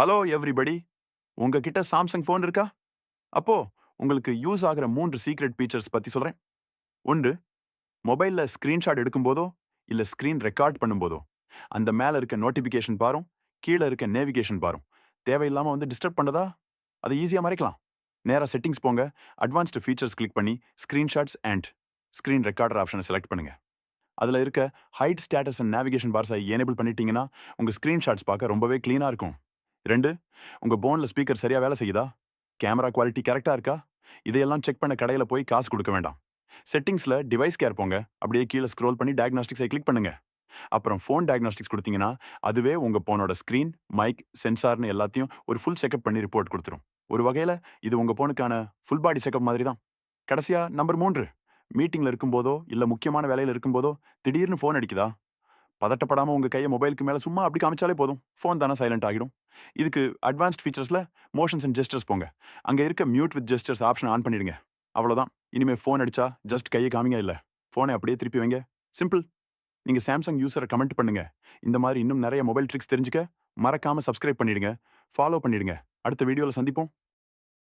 Hello everybody. உங்ககிட்ட Samsung phone இருக்கா? அப்போ உங்களுக்கு யூஸ் ஆகுற 3 சீக்ரெட் ஃபீச்சர்ஸ் பத்தி சொல்றேன். 1. மொபைல்ல ஸ்கிரீன்ஷாட் எடுக்கும்போதோ, இல்ல ஸ்கிரீன் ரெக்கார்ட் பண்ணும்போதோ, அந்த மேல இருக்க நோட்டிஃபிகேஷன் பாரும், கீழ இருக்க நேவிகேஷன் பாரும். தேவையில்லாம டிஸ்டர்ப் பண்ணுதா? அத ஈஸியா மறைக்கலாம். நேரா செட்டிங்ஸ் போங்க. அட்வான்ஸ்ட் ஃபீச்சர்ஸ் கிளிக் பண்ணி, ஸ்கிரீன்ஷாட்ஸ் அண்ட் ஸ்கிரீன் ரெக்கார்டர் ஆப்ஷன செலக்ட் பண்ணுங்க. அதுல இருக்க ஹைட் ஸ்டேட்டஸ் அண்ட் நேவிகேஷன் பார்ஸ எனேபிள் பண்ணிட்டீங்கன்னா, உங்க ஸ்கிரீன்ஷாட்ஸ் பார்க்க ரொம்பவே கிளீனா இருக்கும். 2. உங்க போன்ல ஸ்பீக்கர் சரியா வேலை செய்யுதா? கேமரா குவாலிட்டி கரெக்ட்டா இருக்கா? இதையெல்லாம் செக் பண்ண கடையில போய் காசு குடுக்க வேண்டாம். செட்டிங்ஸ்ல டிவைஸ் கேர் போங்க. அப்படியே கீழ ஸ்க்ரோல் பண்ணி டயக்னாஸ்டிக்ஸை கிளிக் பண்ணுங்க. அப்புறம் ஃபோன் டயக்னாஸ்டிக்ஸ் குடுத்தீங்கன்னா, அதுவே உங்க போனோட ஸ்கிரீன், மைக், சென்சார்ன்னு எல்லாத்தையும் ஒரு ஃபுல் செக்கப் பண்ணி ரிப்போர்ட் குடுத்துரும். ஒரு வகையில இது உங்க போனுக்கான ஃபுல் பாடி செக்கப் மாதிரி தான். கடைசியா நம்பர் 3. மீட்டிங்ல இருக்கும்போதோ, இல்ல முக்கியமான வேலையில இருக்கும்போதோ, திடீர்னு ஃபோன் அடிக்குதா? பதட்டப்படாம உங்க கைய மொபைலுக்கு மேல சும்மா அப்படி காமிச்சாலே போதும். ஃபோன் தானா சைலன்ட் ஆகிடும். இதுக்கு அட்வான்ஸ்ட் ஃபீச்சர்ஸ்ல மோஷன்ஸ் அண்ட் ஜெஸ்டர்ஸ் போங்க. அங்க இருக்க மியூட் வித் ஜெஸ்டர்ஸ் ஆப்ஷன ஆன் பண்ணிடுங்க. அவ்வளோதான். இனிமே ஃபோன் அடிச்சா ஜஸ்ட் கைய காமிங்க இல்ல. ஃபோன அப்படியே திருப்பி வைங்க. சிம்பிள். நீங்க Samsung யூசர கமெண்ட் பண்ணுங்க. இந்த மாரி இன்னும் நெறைய மொபைல் ட்ரிக்ஸ் தெரிஞ்சுக்க மறக்காம சப்ஸ்கிரைப் பண்ணிடுங்க. ஃபாலோ பண்ணிடுங்க. அடுத்த வீடியோல சந்திப்போம்.